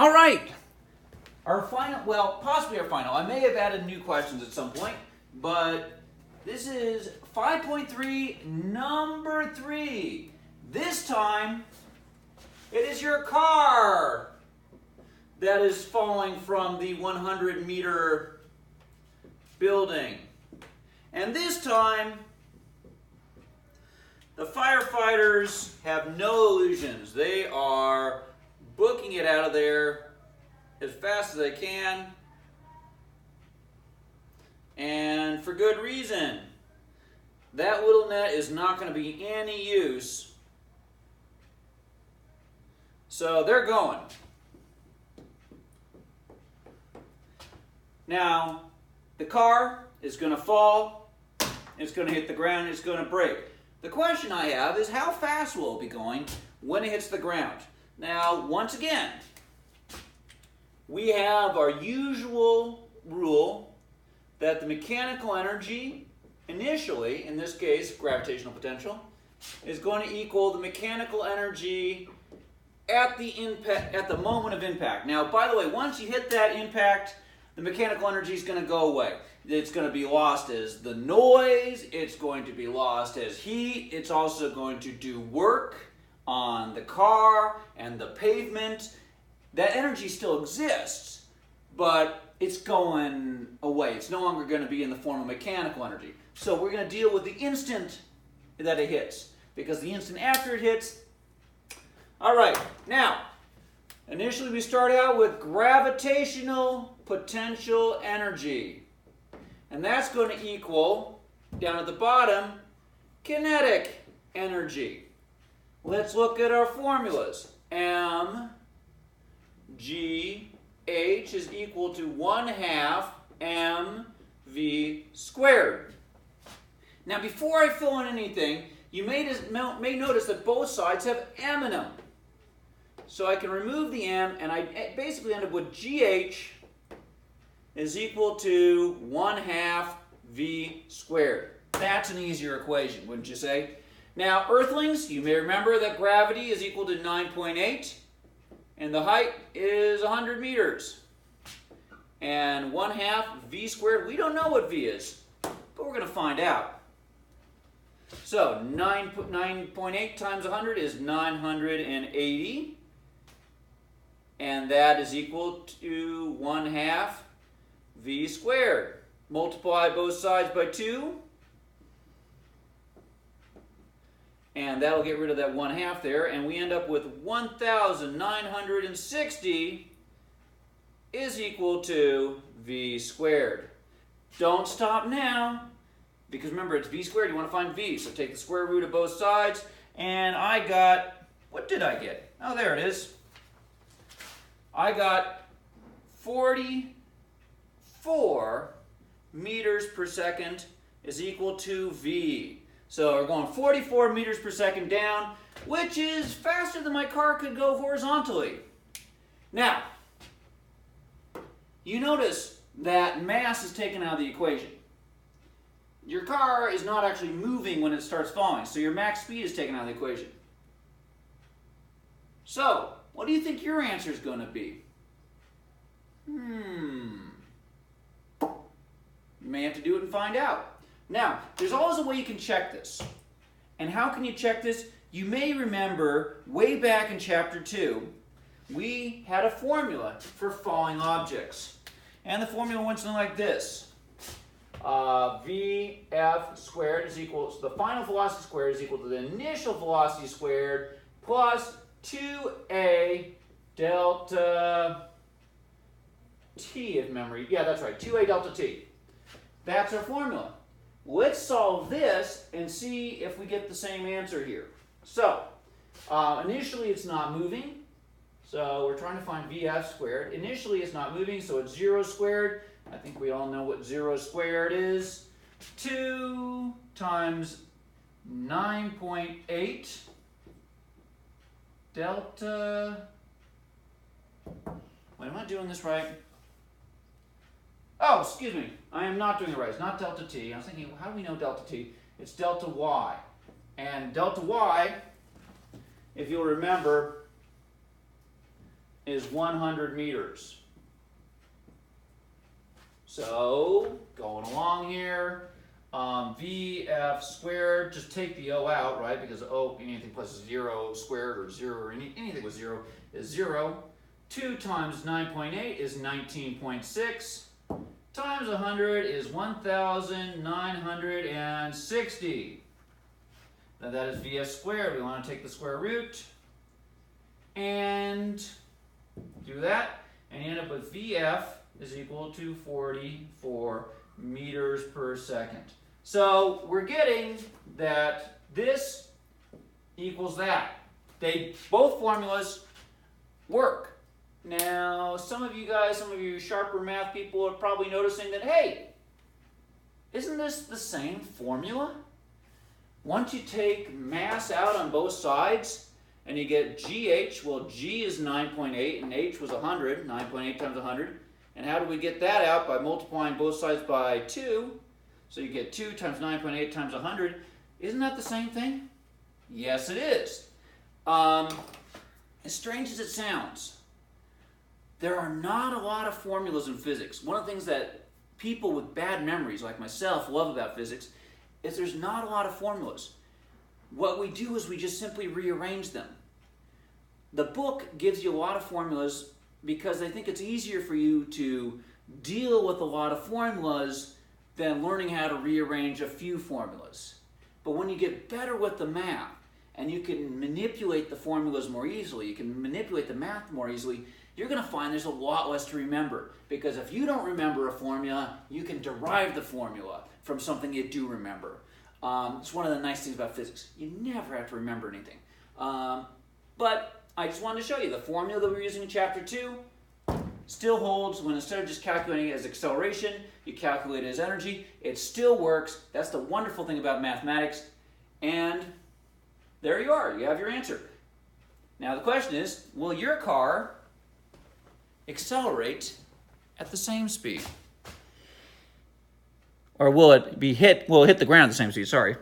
All right. Our final, well, possibly our final. I may have added new questions at some point, but this is 5.3, number 3. This time, it is your car that is falling from the 100-meter building. And this time, the firefighters have no illusions. They are booking it out of there as fast as they can, and for good reason. That little net is not going to be any use, so they're going. Now, the car is going to fall, it's going to hit the ground, it's going to break. The question I have is, how fast will it be going when it hits the ground? Now, once again, we have our usual rule that the mechanical energy, initially, in this case, gravitational potential, is going to equal the mechanical energy at the impact, at the moment of impact. Now, by the way, once you hit that impact, the mechanical energy is going to go away. It's going to be lost as the noise, it's going to be lost as heat, it's also going to do work on the car and the pavement. That energy still exists, but it's going away. It's no longer going to be in the form of mechanical energy. So we're going to deal with the instant that it hits, because the instant after it hits. All right, now, initially we start out with gravitational potential energy. And that's going to equal, down at the bottom, kinetic energy. Let's look at our formulas. mgh is equal to 1/2 mv squared. Now, before I fill in anything, you may notice that both sides have m in them. So I can remove the m, and I basically end up with gh is equal to 1/2 v squared. That's an easier equation, wouldn't you say? Now, earthlings, you may remember that gravity is equal to 9.8, and the height is 100 meters. And 1/2 v squared, we don't know what v is, but we're going to find out. So 9.8 times 100 is 980, and that is equal to 1/2 v squared. Multiply both sides by 2, and that'll get rid of that 1/2 there, and we end up with 1,960 is equal to v squared. Don't stop now, because remember, it's v squared, you want to find v, so take the square root of both sides, and I got, what did I get? Oh, there it is. I got 44 meters per second is equal to v. So we're going 44 meters per second down, which is faster than my car could go horizontally. Now, you notice that mass is taken out of the equation. Your car is not actually moving when it starts falling, so your max speed is taken out of the equation. So, what do you think your answer is going to be? You may have to do it and find out. Now, there's always a way you can check this. And how can you check this? You may remember way back in chapter 2, we had a formula for falling objects. And the formula went something like this. Vf squared is equal, so the final velocity squared is equal to the initial velocity squared plus 2a delta t, if memory. Yeah, that's right, 2a delta t. That's our formula. Let's solve this and see if we get the same answer here. So, initially it's not moving. So we're trying to find Vf squared. Initially it's not moving, so it's 0 squared. I think we all know what 0 squared is. 2 times 9.8 delta... Wait, am I doing this right? Oh, excuse me. I am not doing it right. It's not delta t. I was thinking, how do we know delta t? It's delta y. And delta y, if you'll remember, is 100 meters. So, going along here, Vf squared, just take the O out, right? Because O, anything plus 0 squared or 0 or anything with 0 is 0. 2 times 9.8 is 19.6. Times 100 is 1,960. Now that is Vf squared. We want to take the square root and do that. And you end up with Vf is equal to 44 meters per second. So we're getting that this equals that. Both formulas work. Now, some of you guys, some of you sharper math people are probably noticing that, hey, isn't this the same formula? Once you take mass out on both sides and you get GH, well, G is 9.8 and H was 100, 9.8 times 100. And how do we get that out? By multiplying both sides by 2. So you get 2 times 9.8 times 100. Isn't that the same thing? Yes, it is. As strange as it sounds, there are not a lot of formulas in physics. One of the things that people with bad memories like myself love about physics is there's not a lot of formulas. What we do is we just simply rearrange them. The book gives you a lot of formulas because they think it's easier for you to deal with a lot of formulas than learning how to rearrange a few formulas. But when you get better with the math and you can manipulate the formulas more easily, you can manipulate the math more easily, you're going to find there's a lot less to remember. Because if you don't remember a formula, you can derive the formula from something you do remember. It's one of the nice things about physics. You never have to remember anything. But I just wanted to show you the formula that we're using in Chapter 2 still holds when instead of just calculating it as acceleration, you calculate it as energy. It still works. That's the wonderful thing about mathematics. And there you are. You have your answer. Now the question is, will your car accelerate at the same speed? Or will it hit the ground at the same speed? Sorry.